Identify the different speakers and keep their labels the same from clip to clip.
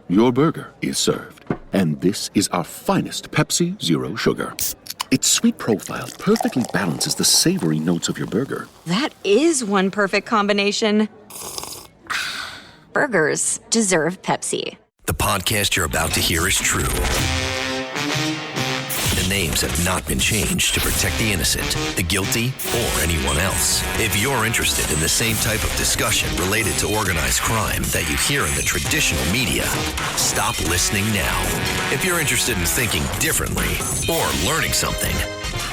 Speaker 1: Your burger is served. And this is our finest Pepsi Zero Sugar. Its sweet profile perfectly balances the savory notes of your burger.
Speaker 2: That is one perfect combination. Burgers deserve Pepsi.
Speaker 3: The podcast you're about to hear is true. The names have not been changed to protect the innocent, the guilty, or anyone else. If you're interested in the same type of discussion related to organized crime that you hear in the traditional media, stop listening now. If you're interested in thinking differently or learning something,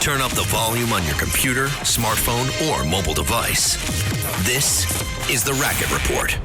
Speaker 3: turn up the volume on your computer, smartphone, or mobile device. This is The Racket Report.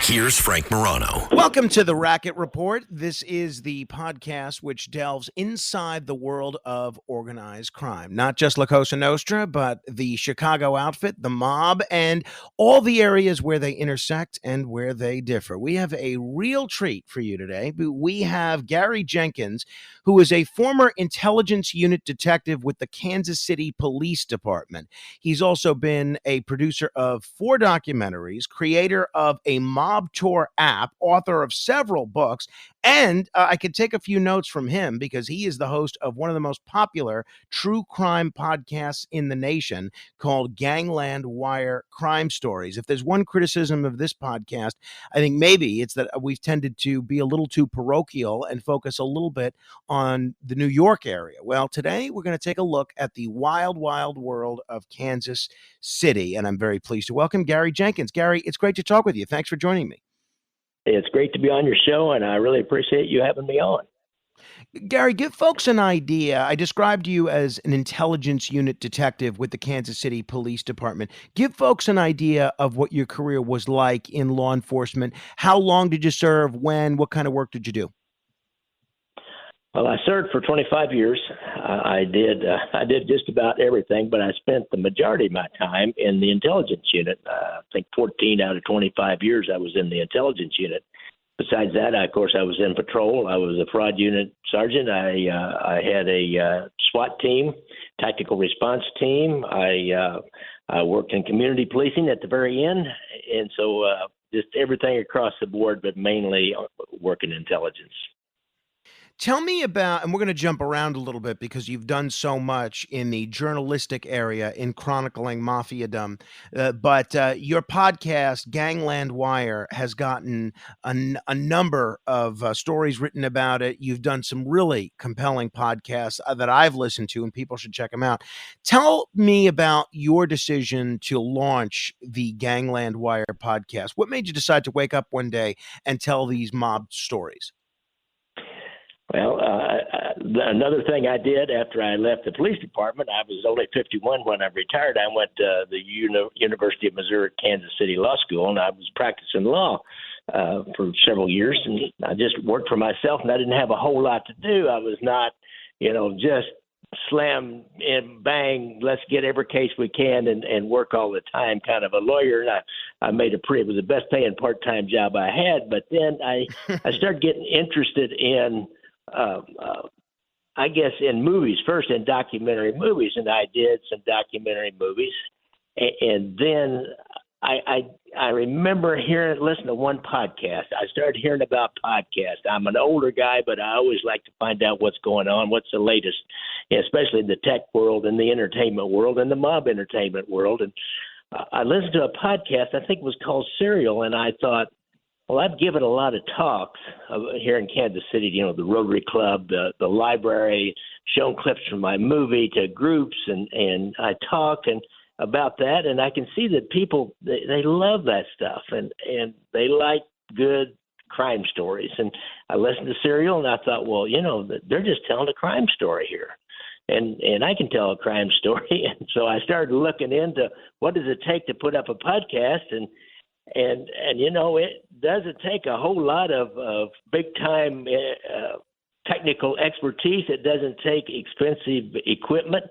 Speaker 3: Here's Frank Morano.
Speaker 4: Welcome to The Racket Report. This is the podcast which delves inside the world of organized crime. Not just La Cosa Nostra, but the Chicago outfit, the mob, and all the areas where they intersect and where they differ. We have a real treat for you today. We have Gary Jenkins, who is a former intelligence unit detective with the Kansas City Police Department. He's also been a producer of 4 documentaries, creator of a mob tour app, author of several books, and I could take a few notes from him because he is the host of one of the most popular true crime podcasts in the nation called Gangland Wire Crime Stories. If there's one criticism of this podcast, I think maybe it's that we've tended to be a little too parochial and focus a little bit on the New York area. Well, today we're going to take a look at the wild, wild world of Kansas City, and I'm very pleased to welcome Gary Jenkins. Gary, it's great to talk with you. Thanks for joining me.
Speaker 5: It's great to be on your show, and I really appreciate you having me on.
Speaker 4: Gary, give folks an idea. I described you as an intelligence unit detective with the Kansas City Police Department. Give folks an idea of what your career was like in law enforcement. How long did you serve? When? What kind of work did you do?
Speaker 5: Well, I served for 25 years. I did just about everything, but I spent the majority of my time in the intelligence unit. I think 14 out of 25 years I was in the intelligence unit. Besides that, of course, I was in patrol. I was a fraud unit sergeant. I had a SWAT team, tactical response team. I worked in community policing at the very end, and so just everything across the board, but mainly working intelligence.
Speaker 4: Tell me about, and we're going to jump around a little bit because you've done so much in the journalistic area in chronicling mafiadom, but your podcast, Gangland Wire, has gotten a number of stories written about it. You've done some really compelling podcasts that I've listened to, and people should check them out. Tell me about your decision to launch the Gangland Wire podcast. What made you decide to wake up one day and tell these mob stories?
Speaker 5: Well, another thing I did after I left the police department, I was only 51 when I retired. I went to the University of Missouri, Kansas City Law School, and I was practicing law for several years. And I just worked for myself, and I didn't have a whole lot to do. I was not, just slam and bang, let's get every case we can and work all the time kind of a lawyer. And I made it was the best paying part-time job I had. But then I started getting interested in I guess in movies, first in documentary movies, and I did some documentary movies. And then I remember listening to one podcast. I started hearing about podcasts. I'm an older guy, but I always like to find out what's going on, what's the latest, especially in the tech world and the entertainment world and the mob entertainment world. And I listened to a podcast, I think it was called Serial, and I thought, well, I've given a lot of talks here in Kansas City, the Rotary Club, the library, shown clips from my movie to groups, and I talked about that, and I can see that people, they love that stuff, and they like good crime stories. And I listened to Serial, and I thought, well, they're just telling a crime story here. And I can tell a crime story. And so I started looking into what does it take to put up a podcast, and it doesn't take a whole lot of big time technical expertise. It doesn't take expensive equipment.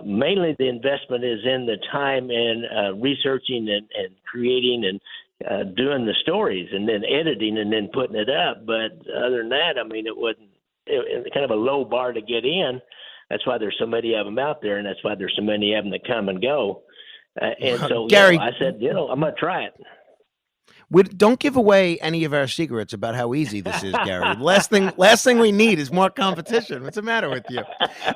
Speaker 5: Mainly the investment is in the time and researching and creating and doing the stories and then editing and then putting it up. But other than that, it wasn't kind of a low bar to get in. That's why there's so many of them out there, and that's why there's so many of them that come and go. And so,
Speaker 4: Gary,
Speaker 5: I said, I'm going to try it.
Speaker 4: Don't give away any of our secrets about how easy this is, Gary. Last thing we need is more competition. What's the matter with you?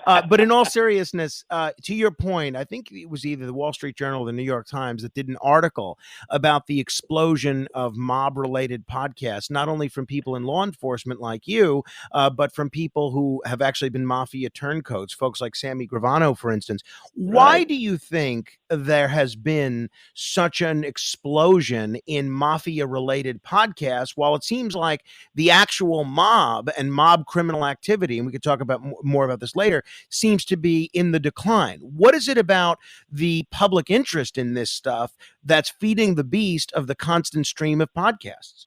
Speaker 4: But in all seriousness, to your point, I think it was either the Wall Street Journal or the New York Times that did an article about the explosion of mob-related podcasts, not only from people in law enforcement like you, but from people who have actually been mafia turncoats, folks like Sammy Gravano, for instance. Why do you think there has been such an explosion in mafia-related podcasts, while it seems like the actual mob and mob criminal activity, and we could talk about more about this later, seems to be in the decline? What is it about the public interest in this stuff that's feeding the beast of the constant stream of podcasts?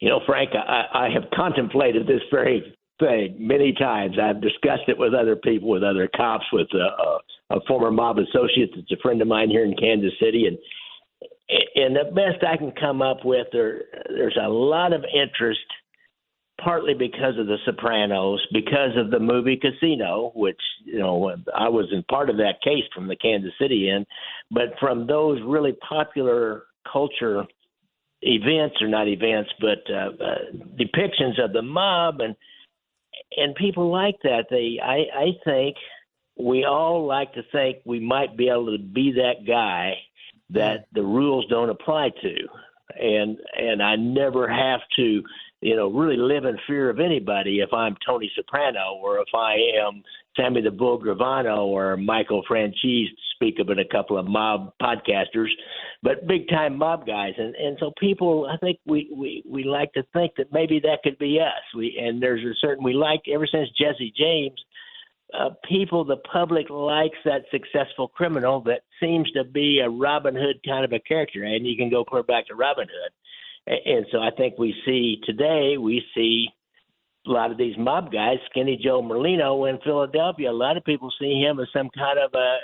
Speaker 5: You know, Frank, I have contemplated this very thing many times. I've discussed it with other people, with other cops, with a former mob associate that's a friend of mine here in Kansas City, and the best I can come up with, there's a lot of interest, partly because of The Sopranos, because of the movie Casino, which, you know, I was in part of that case from the Kansas City end, but from those really popular culture events, or not events, but depictions of the mob and people like that. I think we all like to think we might be able to be that guy that the rules don't apply to. And I never have to, you know, really live in fear of anybody if I'm Tony Soprano, or if I am Sammy the Bull Gravano, or Michael Franchise, to speak of it, a couple of mob podcasters, but big time mob guys. And so people, I think we like to think that maybe that could be us. We like, ever since Jesse James, the public likes that successful criminal that seems to be a Robin Hood kind of a character, and you can go clear back to Robin Hood. And so I think we see a lot of these mob guys, Skinny Joe Merlino in Philadelphia. A lot of people see him as some kind of a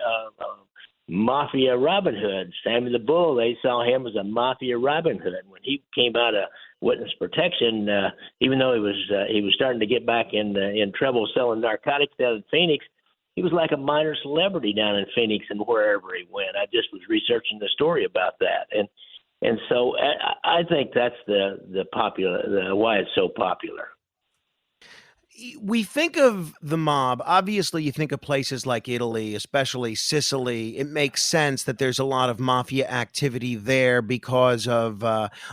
Speaker 5: mafia Robin Hood. Sammy the Bull, they saw him as a mafia Robin Hood. When he came out of witness protection, even though he was starting to get back in trouble selling narcotics down in Phoenix, he was like a minor celebrity down in Phoenix and wherever he went. I just was researching the story about that, and so I think that's the why it's so popular.
Speaker 4: We think of the mob, obviously you think of places like Italy, especially Sicily. It makes sense that there's a lot of mafia activity there because of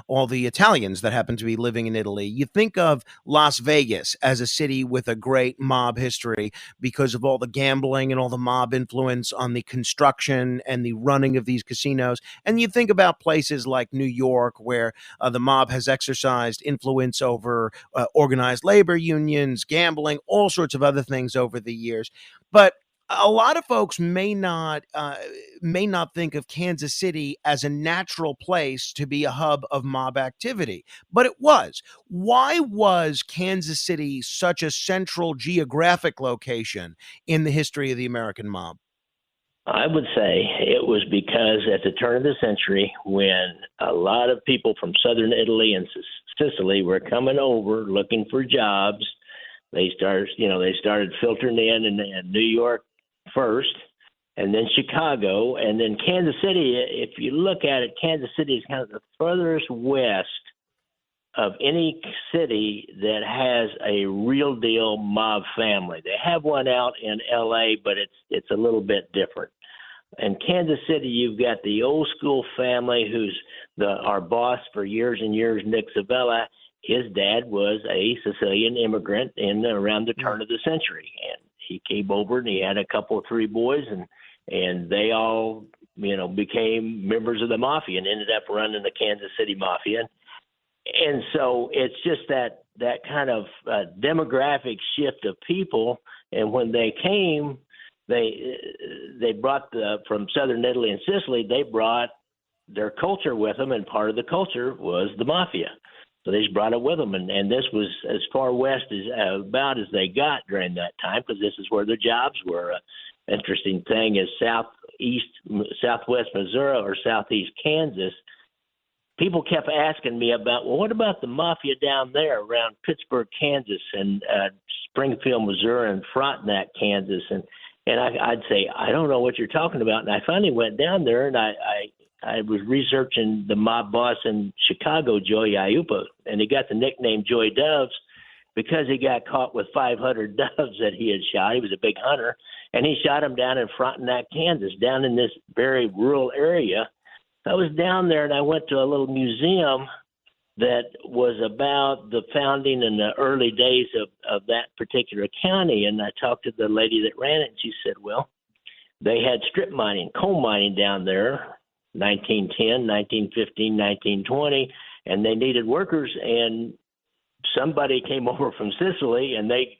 Speaker 4: all the Italians that happen to be living in Italy. You think of Las Vegas as a city with a great mob history because of all the gambling and all the mob influence on the construction and the running of these casinos. And you think about places like New York, where the mob has exercised influence over organized labor unions, gambling, all sorts of other things over the years. But a lot of folks may not think of Kansas City as a natural place to be a hub of mob activity, but it was. Why was Kansas City such a central geographic location in the history of the American mob?
Speaker 5: I would say it was because at the turn of the century, when a lot of people from southern Italy and Sicily were coming over looking for jobs, they started filtering in New York first, and then Chicago, and then Kansas City. If you look at it, Kansas City is kind of the furthest west of any city that has a real deal mob family. They have one out in L.A., but it's a little bit different. In Kansas City, you've got the old school family who's our boss for years and years, Nick Zavella. His dad was a Sicilian immigrant around the turn of the century, and he came over and he had a couple of three boys, and they all became members of the mafia and ended up running the Kansas City Mafia. And so it's just that kind of demographic shift of people. And when they came, they brought from southern Italy and Sicily, they brought their culture with them, and part of the culture was the mafia. So they just brought it with them, and this was as far west as about as they got during that time, because this is where the jobs were. Interesting thing is southwest Missouri or southeast Kansas. People kept asking me about, well, what about the mafia down there around Pittsburgh, Kansas, and Springfield, Missouri, and Frontenac, Kansas, and I'd say, I don't know what you're talking about. And I finally went down there, and I I was researching the mob boss in Chicago, Joey Aiuppa, and he got the nickname Joey Doves because he got caught with 500 doves that he had shot. He was a big hunter, and he shot them down in Frontenac, Kansas, down in this very rural area. I was down there, and I went to a little museum that was about the founding in the early days of that particular county, and I talked to the lady that ran it, and she said, well, they had strip mining, coal mining down there, 1910, 1915, 1920, and they needed workers, and somebody came over from Sicily, and they,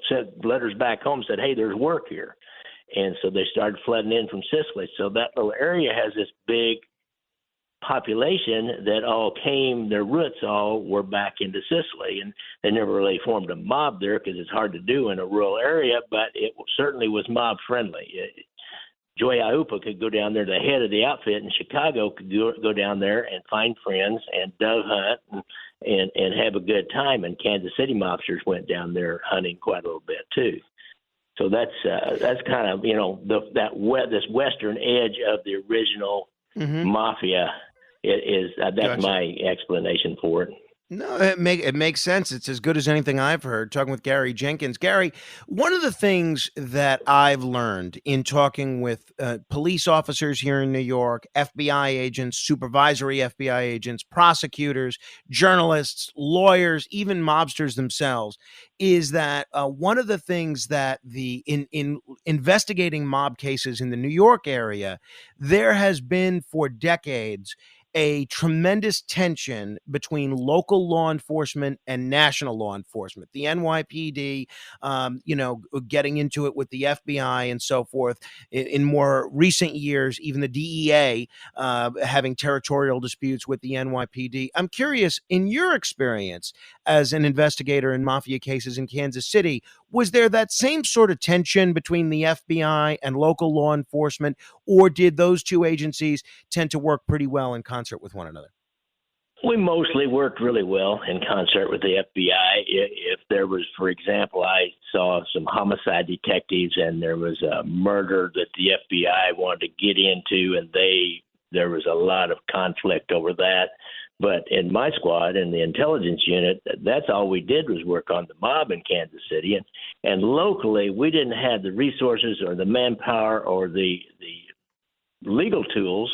Speaker 5: sent letters back home, said, hey, there's work here. And so they started flooding in from Sicily. So that little area has this big population that all came, their roots all were back into Sicily, and they never really formed a mob there because it's hard to do in a rural area, but it certainly was mob friendly. Joey Aiuppa could go down there, the head of the outfit in Chicago could go down there and find friends and dove hunt and have a good time, and Kansas City mobsters went down there hunting quite a little bit too. So that's kind of, this western edge of the original mafia. That's
Speaker 4: Gotcha.
Speaker 5: my explanation for it.
Speaker 4: No, it makes sense. It's as good as anything I've heard. Talking with Gary Jenkins. Gary, one of the things that I've learned in talking with police officers here in New York, FBI agents, supervisory FBI agents, prosecutors, journalists, lawyers, even mobsters themselves, is that one of the things that in investigating mob cases in the New York area, there has been for decades a tremendous tension between local law enforcement and national law enforcement. The NYPD, getting into it with the FBI and so forth. In more recent years, even the DEA having territorial disputes with the NYPD. I'm curious, in your experience as an investigator in mafia cases in Kansas City, was there that same sort of tension between the FBI and local law enforcement, or did those two agencies tend to work pretty well in concert with one another?
Speaker 5: We mostly worked really well in concert with the FBI. If there was, for example, I saw some homicide detectives and there was a murder that the FBI wanted to get into, and there was a lot of conflict over that. But in my squad, in the intelligence unit, that's all we did was work on the mob in Kansas City. And locally, we didn't have the resources or the manpower or the legal tools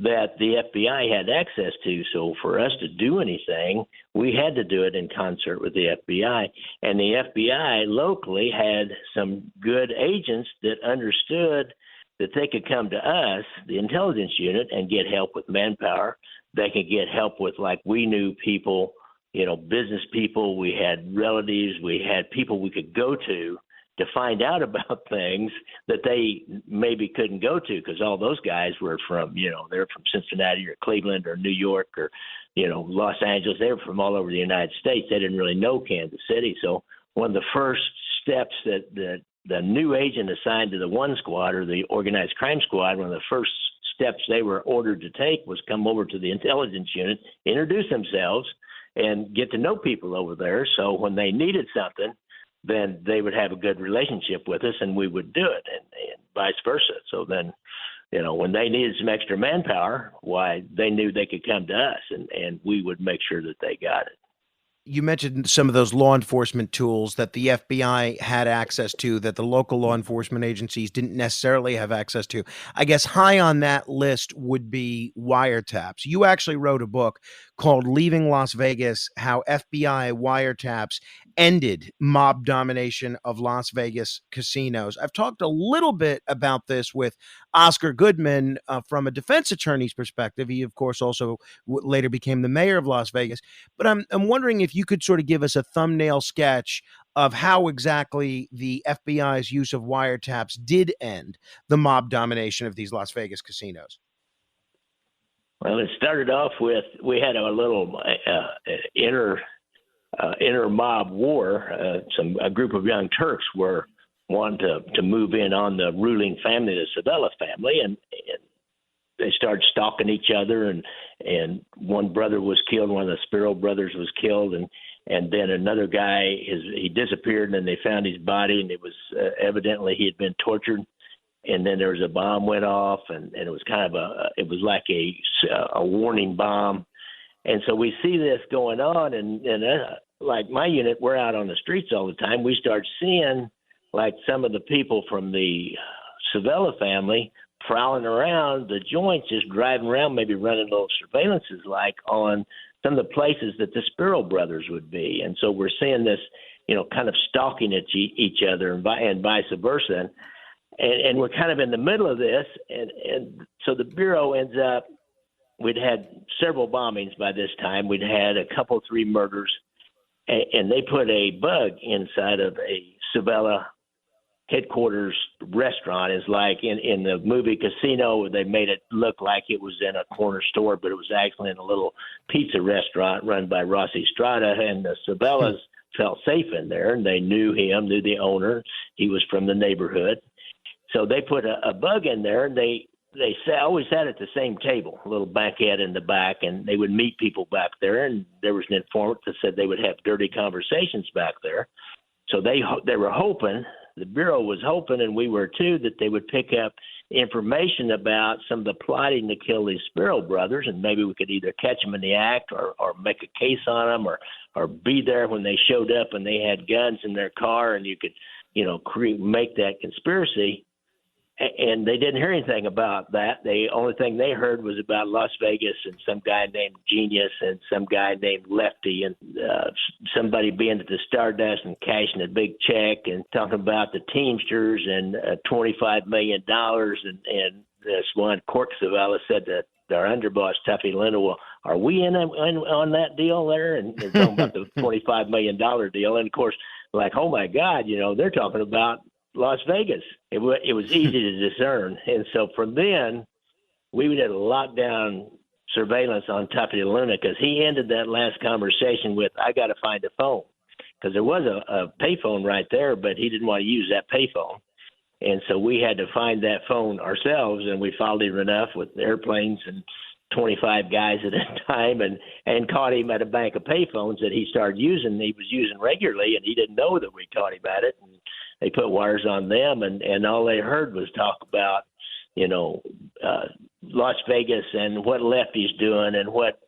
Speaker 5: that the FBI had access to. So for us to do anything, we had to do it in concert with the FBI. And the FBI locally had some good agents that understood that they could come to us, the intelligence unit, and get help with manpower. They could get help with, like, we knew people, business people, we had relatives, we had people we could go to find out about things that they maybe couldn't go to, because all those guys were from, they're from Cincinnati or Cleveland or New York or, Los Angeles. They were from all over the United States. They didn't really know Kansas City. So one of the first steps that the new agent assigned to the one squad, or the organized crime squad, one of the first steps they were ordered to take was come over to the intelligence unit, introduce themselves, and get to know people over there. So when they needed something, then they would have a good relationship with us, and we would do it, and vice versa. So then, when they needed some extra manpower, why, they knew they could come to us, and we would make sure that they got it.
Speaker 4: You mentioned some of those law enforcement tools that the FBI had access to that the local law enforcement agencies didn't necessarily have access to. I guess high on that list would be wiretaps. You actually wrote a book called Leaving Las Vegas: How FBI Wiretaps Ended Mob Domination of Las Vegas Casinos. I've talked a little bit about this with Oscar Goodman from a defense attorney's perspective. He, of course, also later became the mayor of Las Vegas. But I'm wondering if you could sort of give us a thumbnail sketch of how exactly the FBI's use of wiretaps did end the mob domination of these Las Vegas casinos.
Speaker 5: Well, it started off with, we had a little inner mob war. A group of young Turks were wanting to move in on the ruling family, the Sabella family, and they started stalking each other, and one brother was killed, one of the Spiro brothers was killed, and then another guy, he disappeared, and then they found his body, and it was evidently he had been tortured. and then there was a bomb went off, and it was kind of it was like a warning bomb. And so we see this going on, and like my unit, we're out on the streets all the time. We start seeing like some of the people from the Sabella family prowling around the joints, just driving around, maybe running little surveillances like on some of the places that the Spiro brothers would be. And so we're seeing this, kind of stalking at each other and vice versa. And we're kind of in the middle of this. And so the Bureau ends up, we'd had several bombings by this time. We'd had 3 murders, and they put a bug inside of a Sabella headquarters restaurant. Is like in the movie Casino, they made it look like it was in a corner store, but it was actually in a little pizza restaurant run by Rossi Strada, and the Sabellas felt safe in there, and they knew him, knew the owner. He was from the neighborhood. So they put a bug in there, and they always sat at the same table, a little banquette in the back, and they would meet people back there, and there was an informant that said they would have dirty conversations back there. So they were hoping, the Bureau was hoping, and we were too, that they would pick up information about some of the plotting to kill these Spiro brothers, and maybe we could either catch them in the act or make a case on them or be there when they showed up and they had guns in their car, and you could, make that conspiracy. And they didn't hear anything about that. The only thing they heard was about Las Vegas and some guy named Genius and some guy named Lefty and somebody being at the Stardust and cashing a big check and talking about the Teamsters and $25 million. And this one, Court Savella, said that our underboss, Tuffy Linda, well, are we in on that deal there? And they're talking about the $25 million deal. And, of course, like, oh, my God, they're talking about Las Vegas. It was easy to discern. And so from then, we did a lockdown surveillance on Tuffy Luna because he ended that last conversation with, I got to find a phone. Because there was a payphone right there, but he didn't want to use that payphone. And so we had to find that phone ourselves, and we followed him enough with airplanes and 25 guys at a time and caught him at a bank of payphones that he started using. He was using regularly, and he didn't know that we caught him at it. And they put wires on them, and all they heard was talk about, Las Vegas and what Lefty's doing and what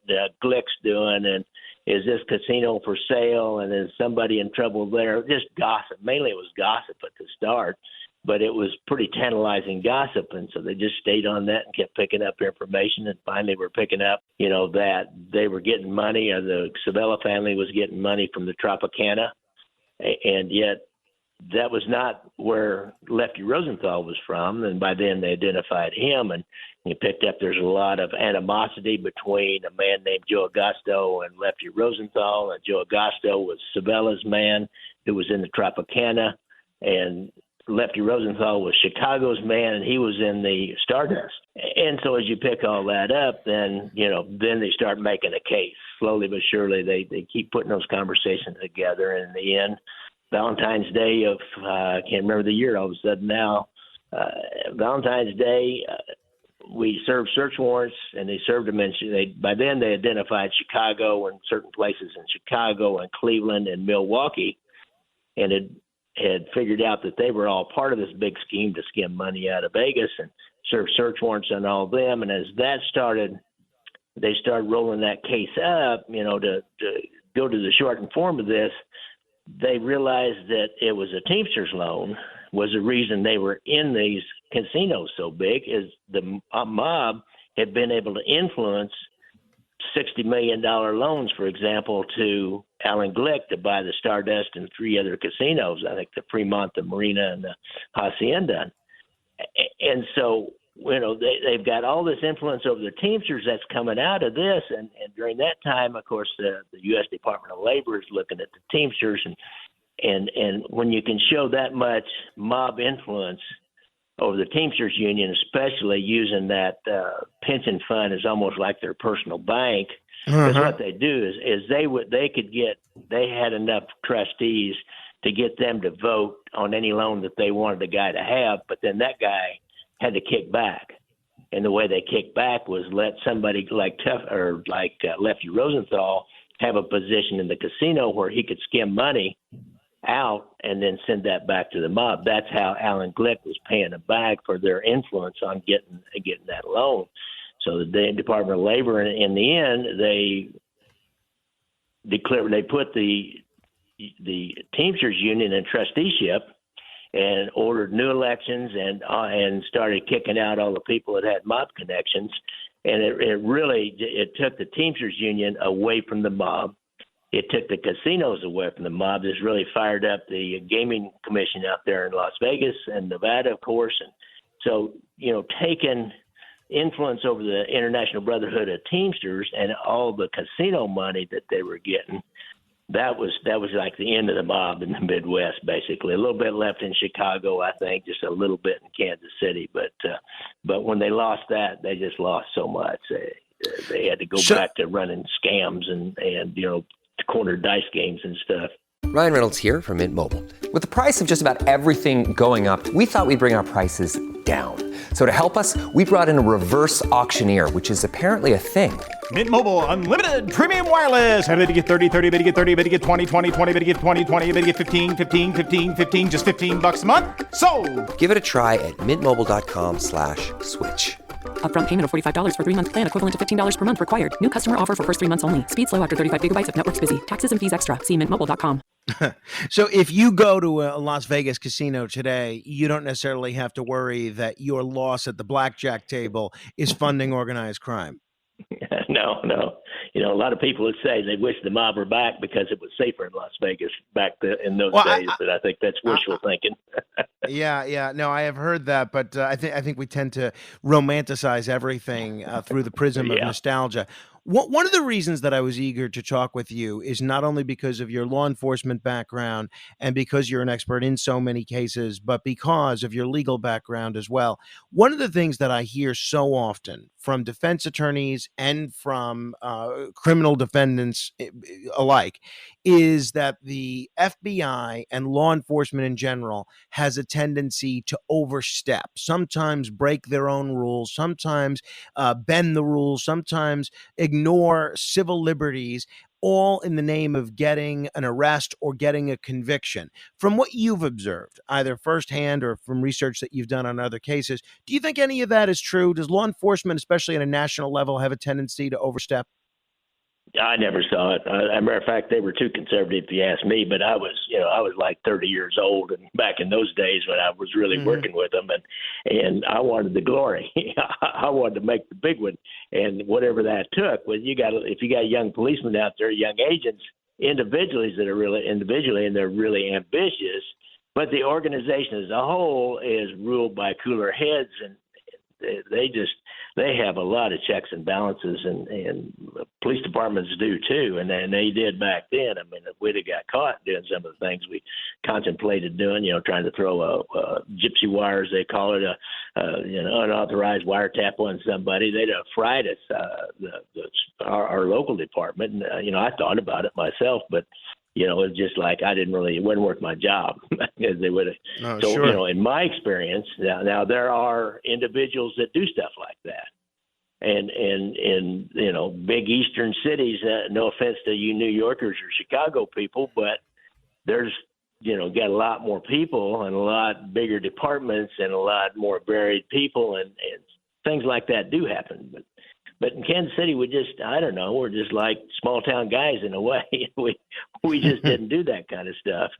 Speaker 5: Glick's doing, and is this casino for sale, and is somebody in trouble there? Just gossip. Mainly it was gossip at the start, but it was pretty tantalizing gossip, and so they just stayed on that and kept picking up information, and finally we're picking up, that they were getting money, or the Sabella family was getting money from the Tropicana, and yet that was not where Lefty Rosenthal was from, and by then they identified him, and he picked up there's a lot of animosity between a man named Joe Augusto and Lefty Rosenthal, and Joe Augusto was Sabella's man who was in the Tropicana, and Lefty Rosenthal was Chicago's man, and he was in the Stardust. And so as you pick all that up, then, then they start making a case. Slowly but surely, they keep putting those conversations together, and in the end, Valentine's Day of, I can't remember the year all of a sudden now, Valentine's Day, we served search warrants, and they served them by then they identified Chicago and certain places in Chicago and Cleveland and Milwaukee, and had figured out that they were all part of this big scheme to skim money out of Vegas, and served search warrants on all of them. And as that started, they started rolling that case up, to go to the shortened form of this. They realized that it was a Teamsters loan was the reason they were in these casinos so big, is the mob had been able to influence $60 million loans, for example, to Alan Glick to buy the Stardust and 3 other casinos, I think the Fremont, the Marina, and the Hacienda. And so, they've got all this influence over the Teamsters that's coming out of this. And during that time, of course, the U.S. Department of Labor is looking at the Teamsters. And when you can show that much mob influence over the Teamsters Union, especially using that pension fund as almost like their personal bank, because what they do is they had enough trustees to get them to vote on any loan that they wanted the guy to have, but then that guy had to kick back. And the way they kicked back was let somebody like Lefty Rosenthal have a position in the casino where he could skim money out and then send that back to the mob. That's how Alan Glick was paying them back for their influence on getting that loan. So the Department of Labor, in the end, they put the Teamsters Union in trusteeship and ordered new elections and started kicking out all the people that had mob connections. And it took the Teamsters Union away from the mob. It took the casinos away from the mob. This really fired up the gaming commission out there in Las Vegas and Nevada, of course. And so, taking influence over the International Brotherhood of Teamsters and all the casino money that they were getting, that was like the end of the mob in the Midwest, basically. A little bit left in Chicago, I think, just a little bit in Kansas City. But when they lost that, they just lost so much. They had to go back to running scams and corner dice games and stuff.
Speaker 6: Ryan Reynolds here from Mint Mobile. With the price of just about everything going up, we thought we'd bring our prices down. So to help us, we brought in a reverse auctioneer, which is apparently a thing.
Speaker 7: Mint Mobile Unlimited Premium Wireless. How to get 30, 30, bit to get 30, bit to get 20, 20, 20, bit to get 20, 20, bit to get 15, 15, 15, 15, just $15 a month? Sold! Give it a try at mintmobile.com/switch.
Speaker 8: Upfront payment of $45 for 3-month plan, equivalent to $15 per month required. New customer offer for first 3 months only. Speed slow after 35 gigabytes if network's busy. Taxes and fees extra. See mintmobile.com.
Speaker 4: So if you go to a Las Vegas casino today, you don't necessarily have to worry that your loss at the blackjack table is funding organized crime.
Speaker 5: No. A lot of people would say they wish the mob were back because it was safer in Las Vegas in those days, but I think that's wishful thinking.
Speaker 4: Yeah. No, I have heard that, but I think we tend to romanticize everything through the prism of nostalgia. One of the reasons that I was eager to talk with you is not only because of your law enforcement background and because you're an expert in so many cases, but because of your legal background as well. One of the things that I hear so often from defense attorneys and from criminal defendants alike is that the FBI and law enforcement in general has a tendency to overstep, sometimes break their own rules, sometimes bend the rules, sometimes ignore civil liberties, all in the name of getting an arrest or getting a conviction. From what you've observed, either firsthand or from research that you've done on other cases, do you think any of that is true? Does law enforcement, especially at a national level, have a tendency to overstep?
Speaker 5: I never saw it. As a matter of fact, they were too conservative if you ask me, but I was like 30 years old, and back in those days when I was really working with them, and I wanted the glory. I wanted to make the big one, and whatever that took. Well, if you got young policemen out there, young agents, individually, and they're really ambitious, but the organization as a whole is ruled by cooler heads, and they have a lot of checks and balances, and police departments do too, and they did back then. I mean, if we'd have got caught doing some of the things we contemplated doing, trying to throw a gypsy wire, as they call it, unauthorized wiretap on somebody, they'd have fried us, our local department. And, I thought about it myself, but it's just like it wasn't worth my job because they would have. Oh, so, sure. In my experience, now there are individuals that do stuff like that. And in, big eastern cities, no offense to you New Yorkers or Chicago people, but there's, got a lot more people and a lot bigger departments and a lot more varied people and things like that do happen. But in Kansas City, we're just like small town guys in a way. We just didn't do that kind of stuff.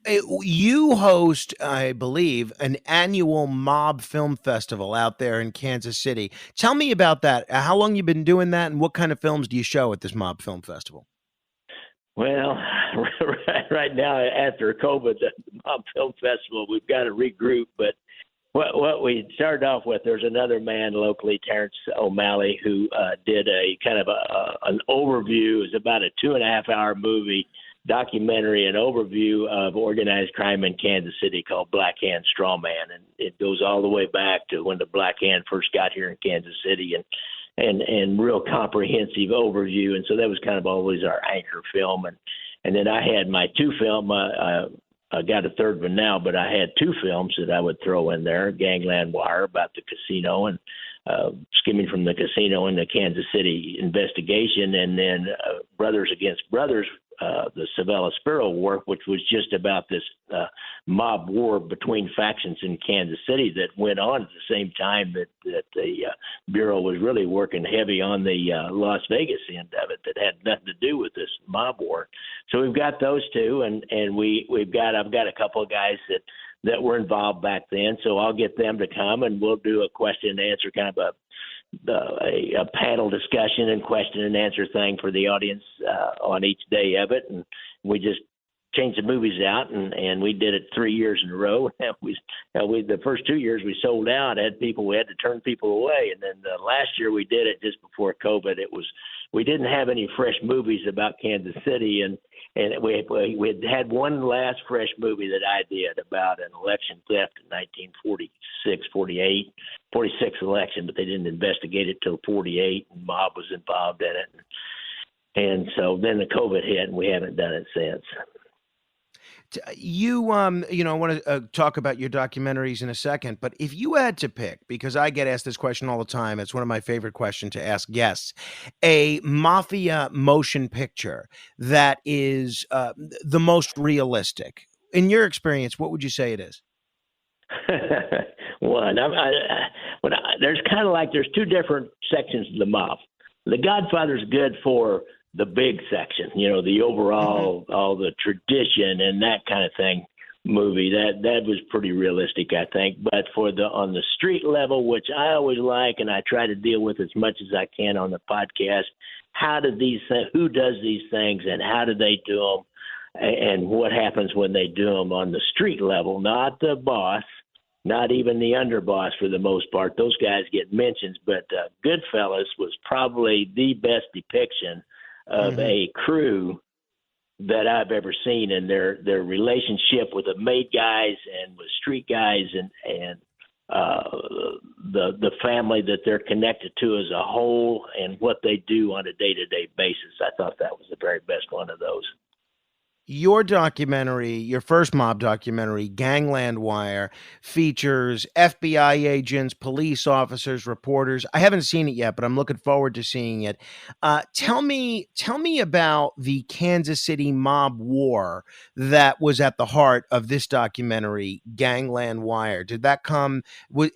Speaker 4: You host, I believe, an annual mob film festival out there in Kansas City. Tell me about that. How long you been doing that, and what kind of films do you show at this mob film festival?
Speaker 5: Well, right now, after COVID, the mob film festival, we've got to regroup, but what we started off with, there's another man locally, Terrence O'Malley, who did a kind of an overview. It was about a 2.5-hour movie documentary, an overview of organized crime in Kansas City called Black Hand Strawman, and it goes all the way back to when the Black Hand first got here in Kansas City, and real comprehensive overview. And so that was kind of always our anchor film, and then I had my two film. I got a third one now, but I had two films that I would throw in there: Gangland Wire about the casino and skimming from the casino in the Kansas City investigation, and then Brothers Against Brothers the Civella-Spiro War, which was just about this mob war between factions in Kansas City that went on at the same time that the Bureau was really working heavy on the Las Vegas end of it that had nothing to do with this mob war. So we've got those two, and I've got a couple of guys that were involved back then, so I'll get them to come and we'll do a question and answer, kind of a panel discussion and question and answer thing for the audience on each day of it. And we just changed the movies out, and we did it 3 years in a row. The first 2 years we sold out, we had to turn people away. And then the last year we did it just before COVID. We didn't have any fresh movies about Kansas City, and we had one last fresh movie that I did about an election theft in 46 election, but they didn't investigate it till 48, and mob was involved in it. And so then the COVID hit, and we haven't done it since.
Speaker 4: You, I want to talk about your documentaries in a second, but if you had to pick, because I get asked this question all the time, it's one of my favorite questions to ask guests, a mafia motion picture that is the most realistic. In your experience, what would you say it is?
Speaker 5: One, there's kind of like there's two different sections of the mob. The Godfather's good for the big section, the overall, all the tradition and that kind of thing movie. That was pretty realistic, I think. But on the street level, which I always like, and I try to deal with as much as I can on the podcast, who does these things and how do they do them, and what happens when they do them on the street level, not the boss, not even the underboss for the most part. Those guys get mentions, but Goodfellas was probably the best depiction of a crew that I've ever seen, and their relationship with the made guys and with street guys and the family that they're connected to as a whole, and what they do on a day-to-day basis. I thought that was the very best one of those.
Speaker 4: Your documentary, your first mob documentary, Gangland Wire, features FBI agents, police officers, reporters. I haven't seen it yet, but I'm looking forward to seeing it. Tell me about the Kansas City mob war that was at the heart of this documentary, Gangland Wire. Did that come?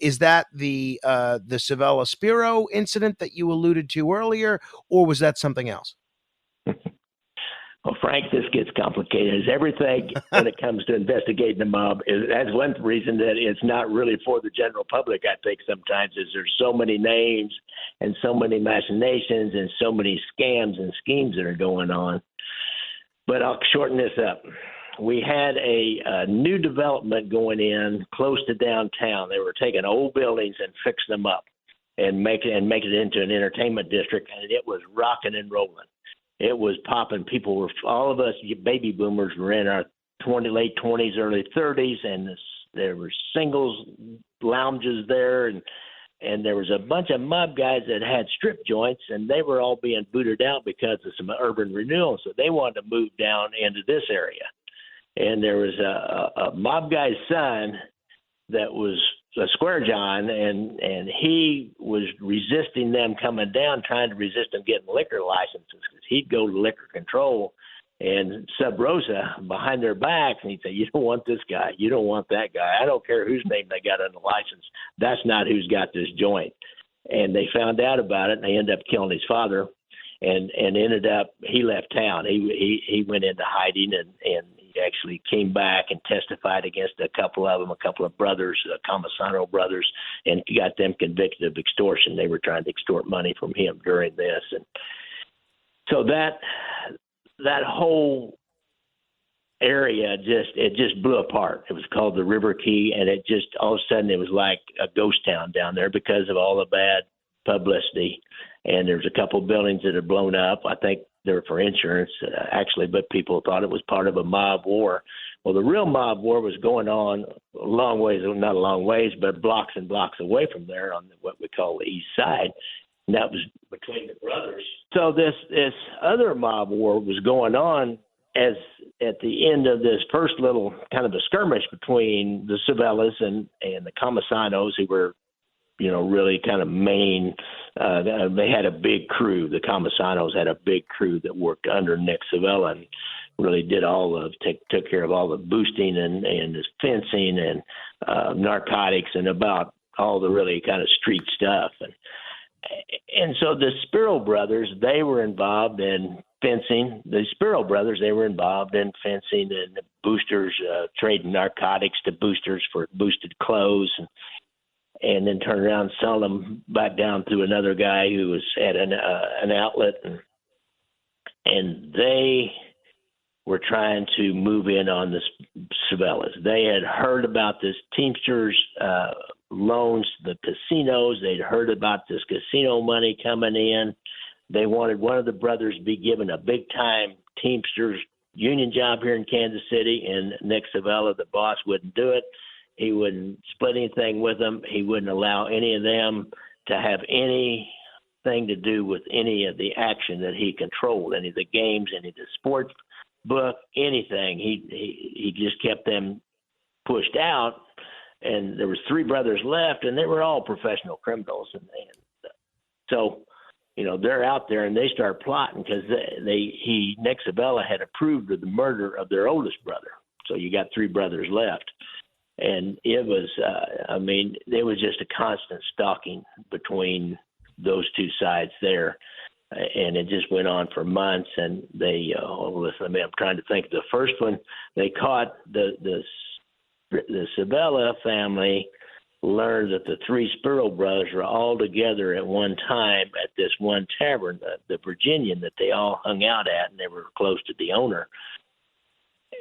Speaker 4: Is that the Civella-Spiro incident that you alluded to earlier, or was that something else?
Speaker 5: Well, Frank, this gets complicated. As everything when it comes to investigating the mob, that's one reason that it's not really for the general public, I think, sometimes, is there's so many names and so many machinations and so many scams and schemes that are going on. But I'll shorten this up. We had a new development going in close to downtown. They were taking old buildings and fixing them up and make it into an entertainment district, and it was rocking and rolling. It was popping. All of us baby boomers were in our late 20s, early 30s, and there were singles lounges there, and there was a bunch of mob guys that had strip joints, and they were all being booted out because of some urban renewal, so they wanted to move down into this area. And there was a mob guy's son that was a Square John, and he was resisting them coming down, trying to resist them getting liquor licenses, because he'd go to liquor control and Sub Rosa behind their backs, and he'd say, "You don't want this guy. You don't want that guy. I don't care whose name they got on the license. That's not who's got this joint." And they found out about it, and they ended up killing his father, and ended up, he left town. He went into hiding, and he actually came back and testified against a couple of brothers, Comisano brothers, and got them convicted of extortion. They were trying to extort money from him during this. And so that whole area just blew apart. It was called the River Key, and it just, all of a sudden, it was like a ghost town down there because of all the bad publicity. And there's a couple of buildings that had blown up. I think they were for insurance, actually, but people thought it was part of a mob war. Well, the real mob war was going on a long ways, not a long ways, but blocks and blocks away from there on what we call the east side. And that was between the brothers. So this other mob war was going on as at the end of this first little kind of a skirmish between the Civellas and the Comisanos, who were really kind of main. They had a big crew. The Comisanos had a big crew that worked under Nick Savella and really did took care of all the boosting and the fencing and narcotics and about all the really kind of street stuff. And so the Spiro brothers, they were involved in fencing. The Spiro brothers, they were involved in fencing and the boosters, trading narcotics to boosters for boosted clothes, and then turn around and sell them back down to another guy who was at an outlet. And they were trying to move in on the Savellas. They had heard about this Teamsters loans to the casinos. They'd heard about this casino money coming in. They wanted one of the brothers to be given a big-time Teamsters union job here in Kansas City, and Nick Savella, the boss, wouldn't do it. He wouldn't split anything with them. He wouldn't allow any of them to have anything to do with any of the action that he controlled, any of the games, any of the sports book, anything. He just kept them pushed out. And there was 3 brothers left, and they were all professional criminals. And so, they're out there, and they start plotting because Nick Savella had approved of the murder of their oldest brother. So you got 3 brothers left. And it was, it was just a constant stalking between those 2 sides there. And it just went on for months. And I'm trying to think. The first one, they caught the Savella family learned that the 3 Spiro brothers were all together at one time at this one tavern, the Virginian, that they all hung out at, and they were close to the owner.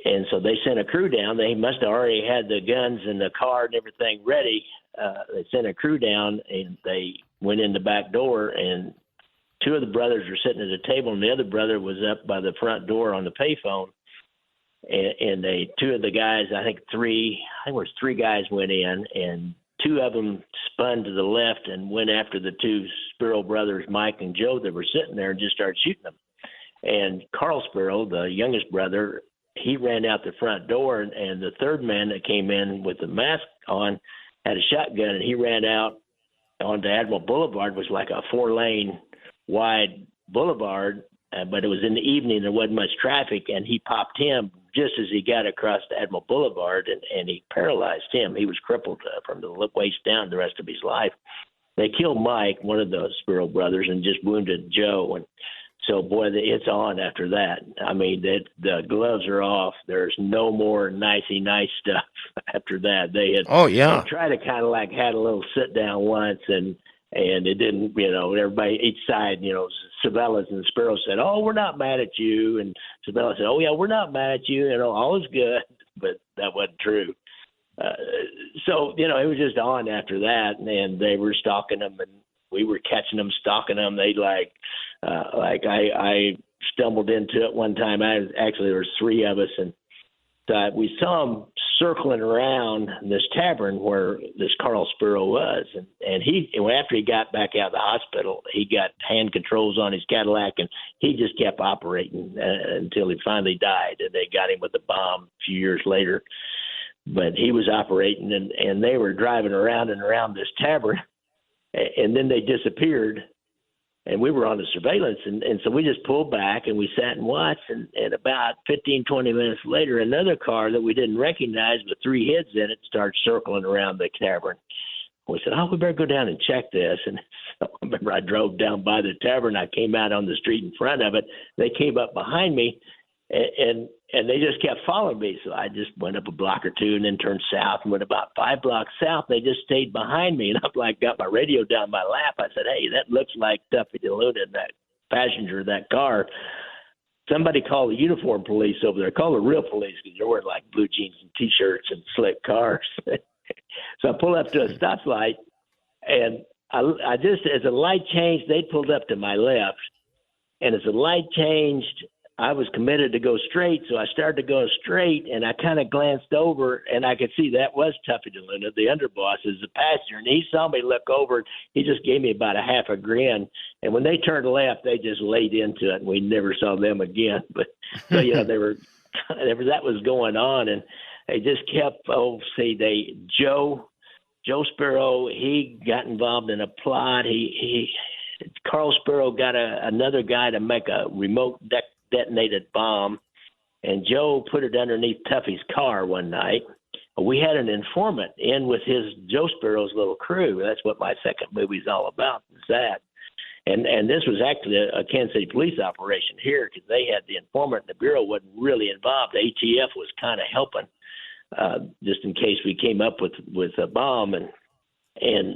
Speaker 5: And so they sent a crew down. They must have already had the guns and the car and everything ready. They sent a crew down, and they went in the back door, and 2 of the brothers were sitting at a table, and the other brother was up by the front door on the payphone. And 2 of the guys, I think it was 3 guys went in, and 2 of them spun to the left and went after the 2 Spiro brothers, Mike and Joe, that were sitting there, and just started shooting them. And Carl Spiro, the youngest brother, he ran out the front door, and the third man that came in with the mask on had a shotgun, and he ran out onto Admiral Boulevard. It was like a 4-lane wide boulevard, but it was in the evening. There wasn't much traffic, and he popped him just as he got across the Admiral Boulevard, and he paralyzed him. He was crippled from the waist down the rest of his life. They killed Mike, one of the Spiro brothers, and just wounded Joe. And so, boy, it's on after that. The gloves are off. There's no more nicey nice stuff after that. They tried to kind of like had a little sit down once, and it didn't, everybody, each side, Savellas and Spiro said, "Oh, we're not mad at you." And Savella said, "Oh, yeah, we're not mad at you. All is good." But that wasn't true. So, it was just on after that. And they were stalking them, and we were catching them, stalking them. They I stumbled into it one time. Actually, there was 3 of us, and we saw them circling around this tavern where this Carl Spiro was, and after he got back out of the hospital, he got hand controls on his Cadillac, and he just kept operating until he finally died. And they got him with a bomb a few years later, but he was operating, and they were driving around and around this tavern, and then they disappeared. And we were on the surveillance, and so we just pulled back, and we sat and watched, and about 15, 20 minutes later, another car that we didn't recognize with 3 heads in it started circling around the tavern. We said, "Oh, we better go down and check this." And so I remember I drove down by the tavern. I came out on the street in front of it. They came up behind me, and they just kept following me. So I just went up a block or 2 and then turned south and went about 5 blocks south. They just stayed behind me, and I got my radio down my lap. I said, "Hey, that looks like Tuffy DeLuna, that passenger of that car. Somebody call the uniform police over there. Call the real police, because they're wearing like blue jeans and T-shirts and slick cars." So I pulled up to a stoplight, and I just, as the light changed, they pulled up to my left, and as the light changed, I was committed to go straight, so I started to go straight, and I kind of glanced over, and I could see that was Tuffy DeLuna, the underboss, as the passenger, and he saw me look over, and he just gave me about a half a grin, and when they turned left, they just laid into it, and we never saw them again. But so, that was going on, and they just kept, Joe Joe Sparrow, he got involved in a plot. Carl Sparrow got another guy to make a remote detonated bomb, and Joe put it underneath Tuffy's car one night. We had an informant in with Joe Sparrow's little crew. That's what my second movie is all about, is that. And this was actually a Kansas City police operation here because they had the informant and the Bureau wasn't really involved. The ATF was kind of helping just in case we came up with a bomb. And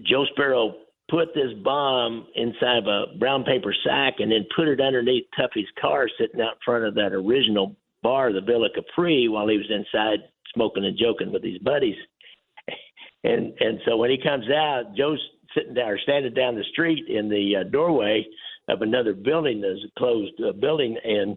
Speaker 5: Joe Sparrow put this bomb inside of a brown paper sack and then put it underneath Tuffy's car sitting out front of that original bar, the Villa Capri, while he was inside smoking and joking with his buddies. And so when he comes out, Joe's standing down the street in the doorway of another building, there's a closed building, and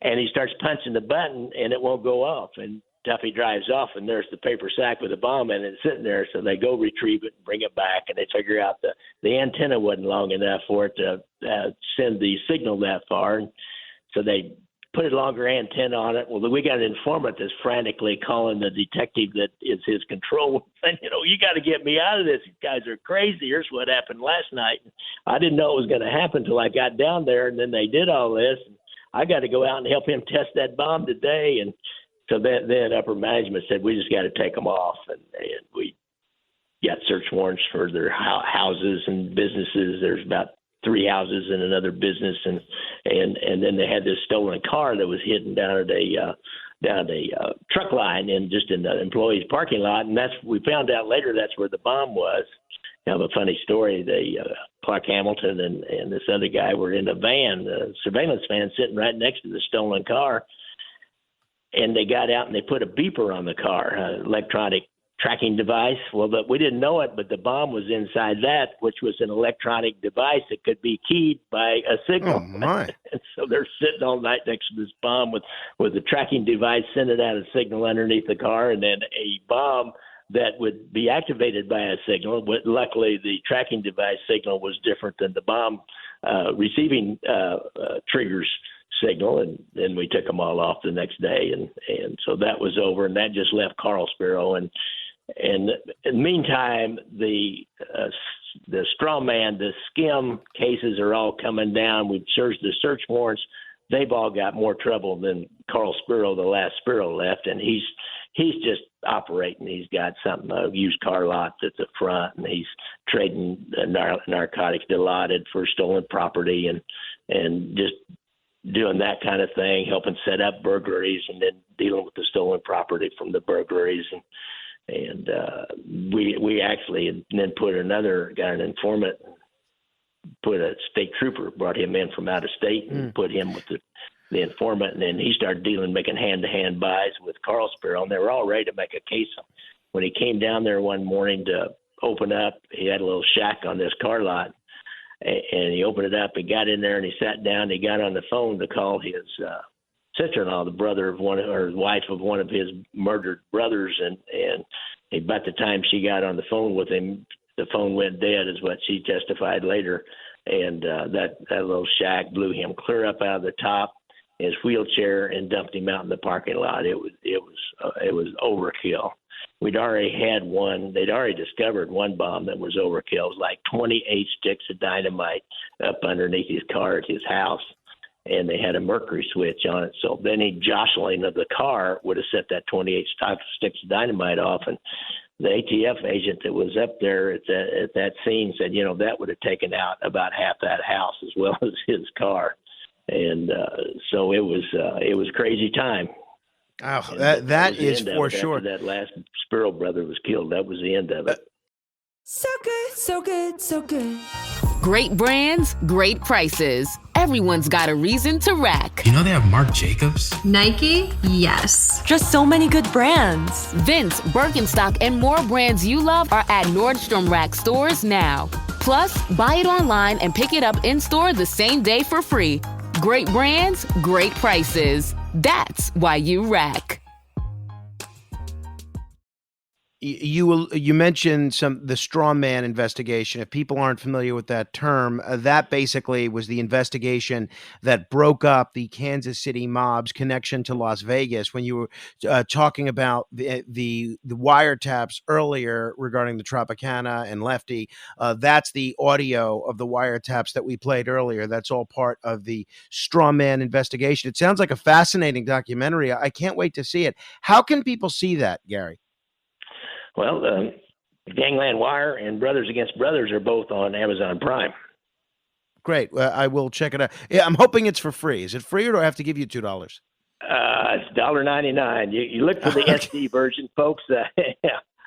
Speaker 5: he starts punching the button, and it won't go off. And Tuffy drives off, and there's the paper sack with the bomb in it sitting there. So they go retrieve it and bring it back, and they figure out the antenna wasn't long enough for it to send the signal that far. And so they put a longer antenna on it. Well, we got an informant that's frantically calling the detective that is his control, saying, you got to get me out of this. These guys are crazy. Here's what happened last night. I didn't know it was going to happen until I got down there, and then they did all this. And I got to go out and help him test that bomb today. And so then upper management said, we just got to take them off. And we got search warrants for their houses and businesses. There's about 3 houses and another business, and then they had this stolen car that was hidden down at a truck line and just in the employee's parking lot, and we found out later that's where the bomb was. Now, the funny story: Clark Hamilton and this other guy were in a van, a surveillance van, sitting right next to the stolen car, and they got out and they put a beeper on the car, electronic tracking device. Well, we didn't know it, but the bomb was inside that, which was an electronic device that could be keyed by a signal.
Speaker 4: Oh, my.
Speaker 5: And so they're sitting all night next to this bomb with the tracking device sending out a signal underneath the car, and then a bomb that would be activated by a signal. But luckily, the tracking device signal was different than the bomb receiving triggers signal, and then we took them all off the next day, and so that was over, and that just left Carl Sparrow. And in the meantime, the straw man, the skim cases are all coming down. We've searched the search warrants. They've all got more trouble than Carl Sparrow, the last Sparrow left, and he's just operating. He's got a used car lot at the front, and he's trading narcotics dilaudid for stolen property, and just doing that kind of thing, helping set up burglaries and then dealing with the stolen property from the burglaries. And we actually then got an informant, put a state trooper, brought him in from out of state and put him with the informant. And then he started making hand-to-hand buys with Carl Sparrow, and they were all ready to make a case. When he came down there one morning to open up, he had a little shack on this car lot. And he opened it up, he got in there, and he sat down. He got on the phone to call his sister-in-law, the brother of wife of one of his murdered brothers. And about the time she got on the phone with him, the phone went dead, is what she testified later. And that little shack blew him clear up out of the top, his wheelchair, and dumped him out in the parking lot. It was overkill. We'd already had one. They'd already discovered one bomb that was overkill. It was like 28 sticks of dynamite up underneath his car at his house, and they had a mercury switch on it. So any jostling of the car would have set that 28 sticks of dynamite off. And the ATF agent that was up there at that scene said, that would have taken out about half that house as well as his car. And so it was crazy time.
Speaker 4: Oh, that is for sure.
Speaker 5: After that last Sparrow brother was killed, that was the end of it.
Speaker 9: So good, so good, so good.
Speaker 10: Great brands, great prices. Everyone's got a reason to rack.
Speaker 11: You know they have Marc Jacobs?
Speaker 9: Nike? Yes.
Speaker 8: Just so many good brands.
Speaker 10: Vince, Birkenstock, and more brands you love are at Nordstrom Rack stores now. Plus, buy it online and pick it up in-store the same day for free. Great brands, great prices. That's why you rack.
Speaker 4: You mentioned the straw man investigation. If people aren't familiar with that term, that basically was the investigation that broke up the Kansas City mob's connection to Las Vegas. When you were talking about the wiretaps earlier regarding the Tropicana and Lefty, that's the audio of the wiretaps that we played earlier. That's all part of the straw man investigation. It sounds like a fascinating documentary. I can't wait to see it. How can people see that, Gary?
Speaker 5: Well, Gangland Wire and Brothers Against Brothers are both on Amazon Prime.
Speaker 4: Great. I will check it out. Yeah, I'm hoping it's for free. Is it free, or do I have to give you $2?
Speaker 5: It's $1.99. You look for the SD version, folks.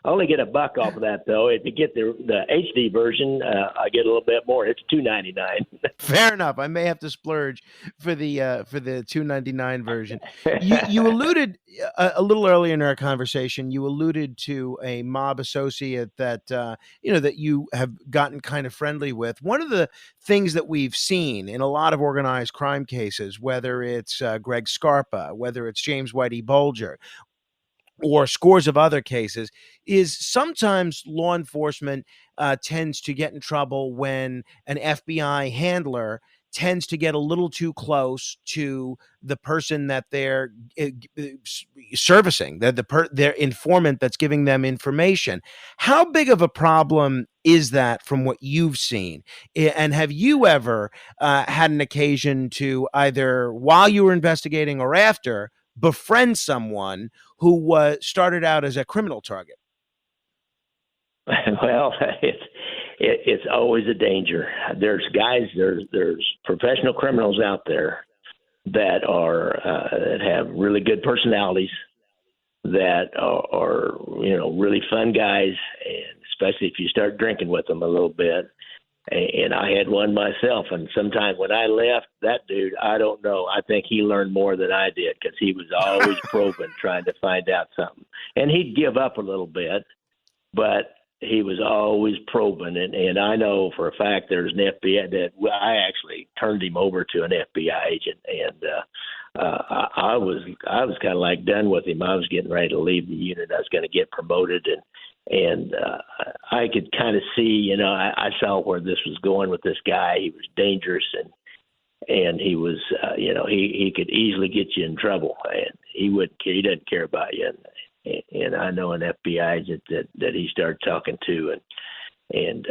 Speaker 5: I only get $1 off of that, though. If you get the HD version, I get a little bit more. It's $2.99.
Speaker 4: Fair enough. I may have to splurge for the $2.99 version. You alluded a little earlier in our conversation. You alluded to a mob associate that that you have gotten kind of friendly with. One of the things that we've seen in a lot of organized crime cases, whether it's Greg Scarpa, whether it's James Whitey Bulger, or scores of other cases, is sometimes law enforcement tends to get in trouble when an FBI handler tends to get a little too close to the person that they're servicing, their informant that's giving them information. How big of a problem is that from what you've seen? And have you ever had an occasion to, either while you were investigating or after, befriend someone who started out as a criminal target?
Speaker 5: Well, it's always a danger. There's professional criminals out there that that have really good personalities, that are really fun guys, and especially if you start drinking with them a little bit. And I had one myself, and sometimes when I left, that dude, I don't know, I think he learned more than I did, because he was always probing, trying to find out something. And he'd give up a little bit, but he was always probing. And I know for a fact there's an FBI that I actually turned him over to an FBI agent, and I was kind of like done with him. I was getting ready to leave the unit. I was going to get promoted, and I could kind of see, I saw where this was going with this guy. He was dangerous, and he was, he could easily get you in trouble, and he doesn't care about you. And I know an FBI agent that he started talking to, and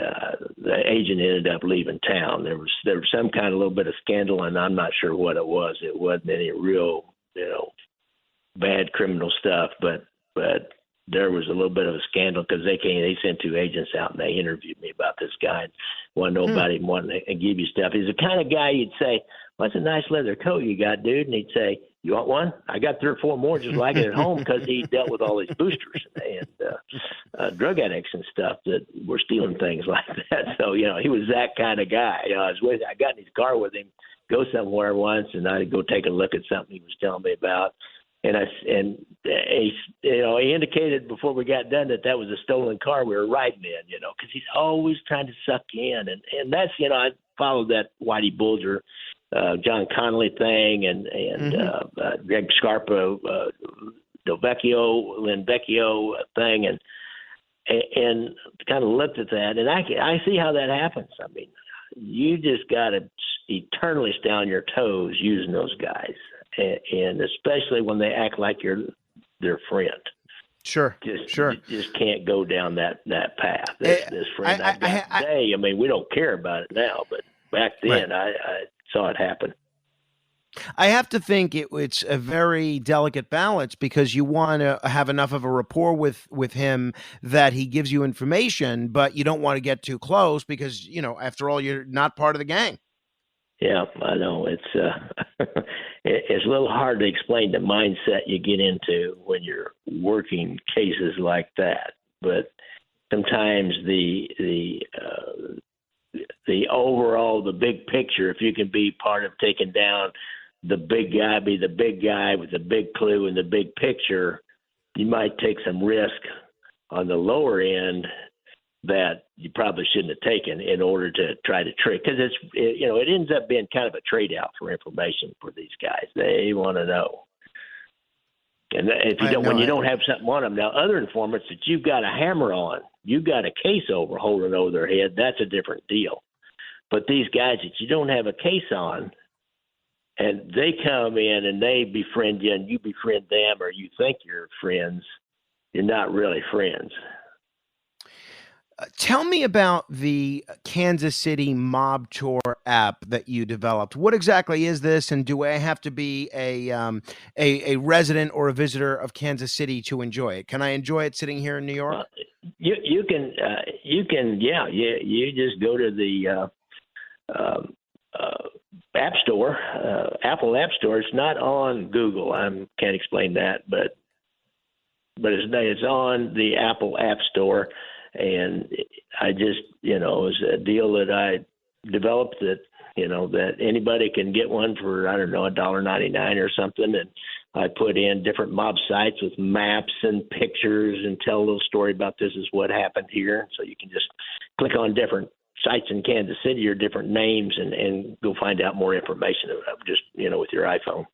Speaker 5: the agent ended up leaving town. There was some kind of little bit of scandal, and I'm not sure what it was. It wasn't any real, bad criminal stuff, but there was a little bit of a scandal, because they sent 2 agents out and they interviewed me about this guy and wanted to know about him, wanted to give you stuff. He's the kind of guy you'd say, "What's a nice leather coat you got, dude?" And he'd say, "You want one? I got 3 or 4 more just like it at home," because he dealt with all these boosters and drug addicts and stuff that were stealing things like that. So, he was that kind of guy. I got in his car with him, go somewhere once, and I'd go take a look at something he was telling me about. And he indicated before we got done that was a stolen car we were riding in, because he's always trying to suck you in. And that's, I followed that Whitey Bulger, John Connolly thing, and Greg Scarpa, Linvecchio thing, and kind of looked at that, and I see how that happens. I mean, you just got to eternally stay on your toes using those guys, and especially when they act like you're their friend.
Speaker 4: Sure.
Speaker 5: Just can't go down that path. This friend I got today, I mean, we don't care about it now, but back then I saw it happen.
Speaker 4: I have to think it's a very delicate balance, because you want to have enough of a rapport with him that he gives you information, but you don't want to get too close because, after all, you're not part of the gang.
Speaker 5: Yeah, I know. It's it's a little hard to explain the mindset you get into when you're working cases like that. But sometimes the overall, the big picture, if you can be part of taking down the big guy, be the big guy with the big clue and the big picture, you might take some risk on the lower end that you probably shouldn't have taken in order to try to trick, because it ends up being kind of a trade out for information for these guys. They want to know. And if you don't, when you don't have something on them, now other informants that you've got a hammer on, you've got a case holding over their head, that's a different deal. But these guys that you don't have a case on, and they come in and they befriend you, and you befriend them, or you think you're friends, you're not really friends.
Speaker 4: Tell me about the Kansas City Mob Tour app that you developed. What exactly is this, and do I have to be a resident or a visitor of Kansas City to enjoy it? Can I enjoy it sitting here in New York?
Speaker 5: You can just go to the App Store, Apple App Store. It's not on Google. I can't explain that, but it's on the Apple App Store. And I just, it was a deal that I developed that, that anybody can get one for, I don't know, $1.99 or something. And I put in different mob sites with maps and pictures and tell a little story about this is what happened here. So you can just click on different sites in Kansas City or different names and go find out more information just, with your iPhone.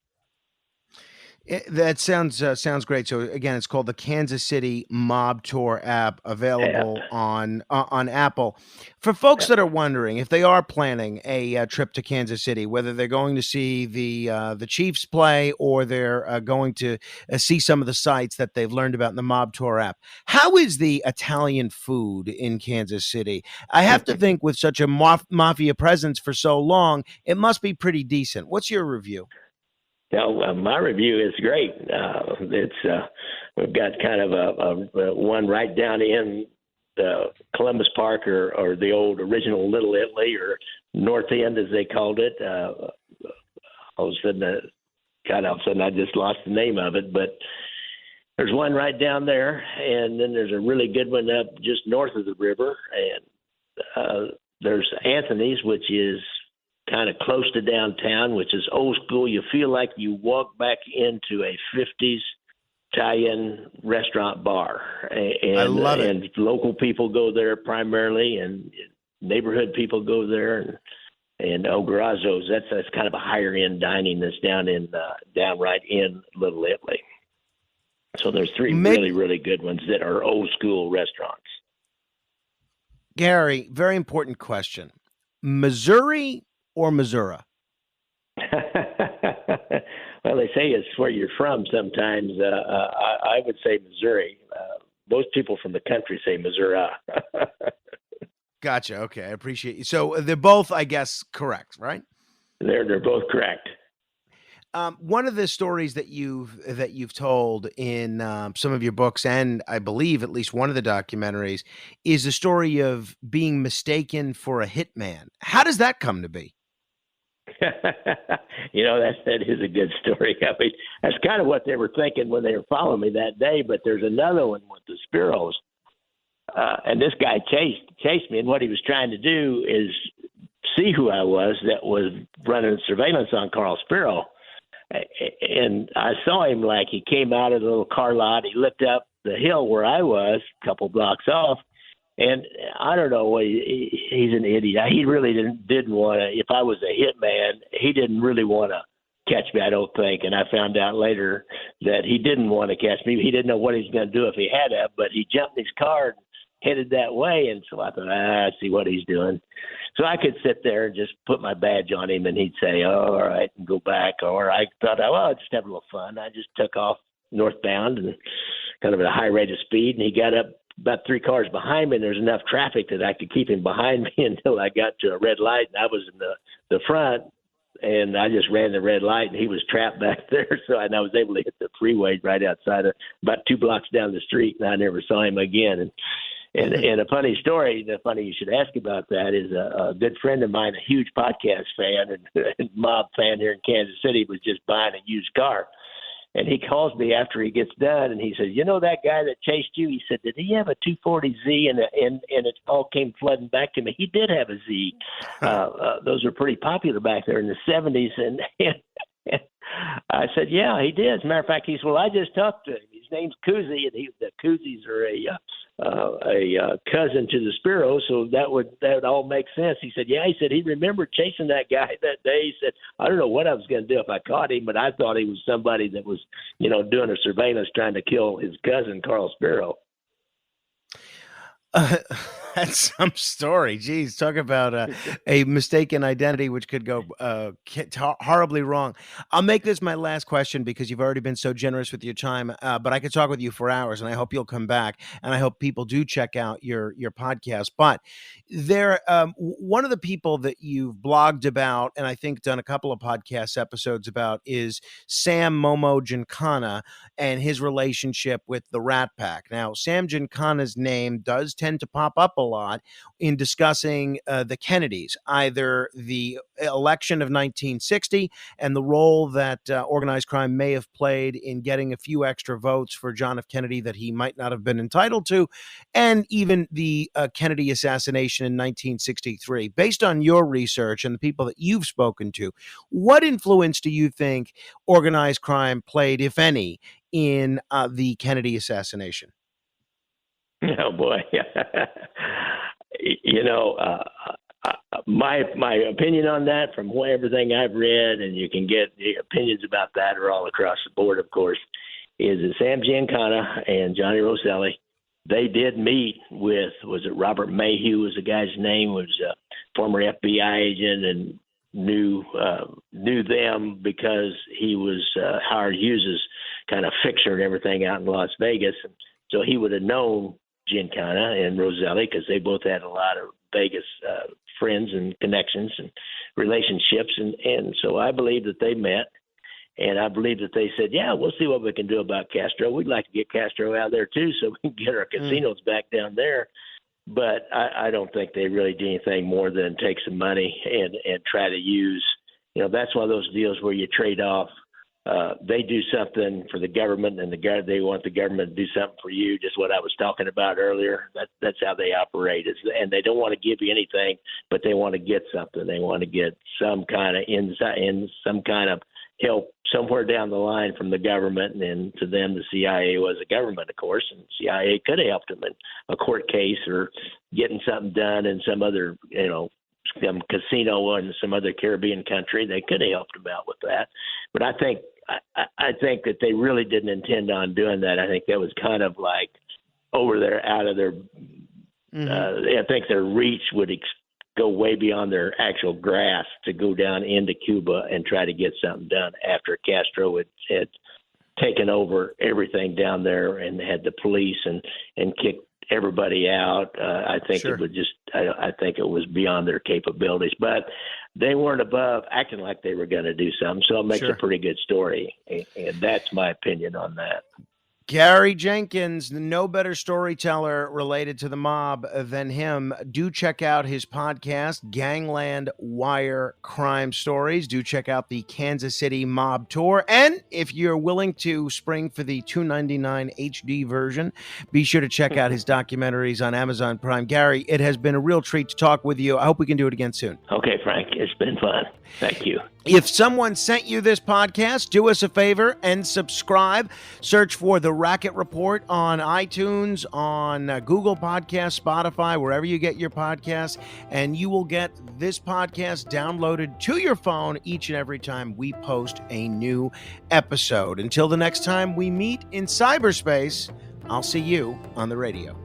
Speaker 4: That sounds great. So again, it's called the Kansas City Mob Tour app, available on Apple. For folks that are wondering if they are planning a trip to Kansas City, whether they're going to see the Chiefs play or they're going to see some of the sites that they've learned about in the Mob Tour app, how is the Italian food in Kansas City? I have to think with such a mafia presence for so long, it must be pretty decent. What's your review?
Speaker 5: My review is great. We've got kind of a one right down in the Columbus Park or the old original Little Italy or North End, as they called it. All of a sudden I just lost the name of it, but there's one right down there, and then there's a really good one up just north of the river, and there's Anthony's, which is kind of close to downtown, which is old school. You feel like you walk back into a 50s Italian restaurant bar. And
Speaker 4: I love it.
Speaker 5: And local people go there primarily, and neighborhood people go there. And Ogarazzo's, that's kind of a higher end dining that's down right in Little Italy. So there's three really, really good ones that are old school restaurants.
Speaker 4: Gary, very important question. Missouri or Missouri?
Speaker 5: Well, they say it's where you're from sometimes. I would say Missouri. Most people from the country say Missouri.
Speaker 4: Gotcha. Okay, I appreciate you. So they're both, I guess, correct, right?
Speaker 5: They're both correct.
Speaker 4: One of the stories that you've told in some of your books, and I believe at least one of the documentaries, is the story of being mistaken for a hitman. How does that come to be?
Speaker 5: That is a good story. I mean, that's kind of what they were thinking when they were following me that day. But there's another one with the Spiros, and this guy chased me, and what he was trying to do is see who I was that was running surveillance on Carl Spiro. And I saw him like he came out of the little car lot. He looked up the hill where I was, a couple blocks off. And I don't know, he's an idiot. He really didn't want to, if I was a hitman, he didn't really want to catch me, I don't think. And I found out later that he didn't want to catch me. He didn't know what he was going to do if he had to, but he jumped in his car and headed that way. And so I thought, I see what he's doing. So I could sit there and just put my badge on him, and he'd say, oh, all right, and go back. Or I thought, well, I'll just have a little fun. I just took off northbound and kind of at a high rate of speed, and he got up about 3 cars behind me, and there's enough traffic that I could keep him behind me until I got to a red light, and I was in the front, and I just ran the red light, and he was trapped back there. So I was able to hit the freeway right outside of about 2 blocks down the street, and I never saw him again. And a funny story, funny you should ask about that, is a good friend of mine, a huge podcast fan and mob fan here in Kansas City, was just buying a used car. And he calls me after he gets done, and he says, that guy that chased you? He said, did he have a 240Z? And it all came flooding back to me. He did have a Z. Those were pretty popular back there in the 70s. And I said, yeah, he did. As a matter of fact, he said, well, I just talked to him. His name's Kuzi, and the Kuzis are cousin to the Spiro, so that would all make sense. He said, yeah, he said he remembered chasing that guy that day. He said, I don't know what I was going to do if I caught him, but I thought he was somebody that was, doing a surveillance trying to kill his cousin, Carl Spiro.
Speaker 4: That's some story. Geez, talk about a mistaken identity, which could go horribly wrong. I'll make this my last question because you've already been so generous with your time, but I could talk with you for hours, and I hope you'll come back, and I hope people do check out your podcast. But there, one of the people that you've blogged about, and I think done a couple of podcast episodes about, is Sam Momo Giancana and his relationship with the Rat Pack. Now, Sam Giancana's name does tend to pop up a lot in discussing the Kennedys, either the election of 1960 and the role that organized crime may have played in getting a few extra votes for John F. Kennedy that he might not have been entitled to, and even the Kennedy assassination in 1963. Based on your research and the people that you've spoken to, what influence do you think organized crime played, if any, in the Kennedy assassination?
Speaker 5: Oh boy. My opinion on that, from everything I've read, and you can get the opinions about that are all across the board, of course, is that Sam Giancana and Johnny Roselli, they did meet with, was it Robert Mayhew was the guy's name, was a former FBI agent, and knew them because he was Howard Hughes's kind of fixer and everything out in Las Vegas. And so he would have known Giancana and Roselli because they both had a lot of Vegas friends and connections and relationships. And so I believe that they met, and I believe that they said, yeah, we'll see what we can do about Castro. We'd like to get Castro out there too so we can get our casinos back down there. But I don't think they really did anything more than take some money and try to use, that's one of those deals where you trade off. They do something for the government, and they want the government to do something for you. Just what I was talking about earlier. That's how they operate. And they don't want to give you anything, but they want to get something. They want to get some kind of insight and some kind of help somewhere down the line from the government. And to them, the CIA was a government, of course, and CIA could have helped them in a court case or getting something done in some other, some casino in some other Caribbean country. They could have helped them out with that. But I think that they really didn't intend on doing that. I think that was kind of like out of their. I think their reach would go way beyond their actual grasp to go down into Cuba and try to get something done after Castro had taken over everything down there and had the police and kicked everybody out. I think it would I think it was beyond their capabilities, but they weren't above acting like they were going to do something. So it makes a pretty good story. And that's my opinion on that.
Speaker 4: Gary Jenkins, no better storyteller related to the mob than him. Do check out his podcast, Gangland Wire Crime Stories. Do check out the Kansas City Mob Tour. And if you're willing to spring for the $2.99 HD version, be sure to check out his documentaries on Amazon Prime. Gary, it has been a real treat to talk with you. I hope we can do it again soon.
Speaker 5: Okay, Frank. It's been fun. Thank you.
Speaker 4: If someone sent you this podcast, do us a favor and subscribe. Search for The Racket Report on iTunes, on Google Podcasts, Spotify, wherever you get your podcasts, and you will get this podcast downloaded to your phone each and every time we post a new episode. Until the next time we meet in cyberspace, I'll see you on the radio.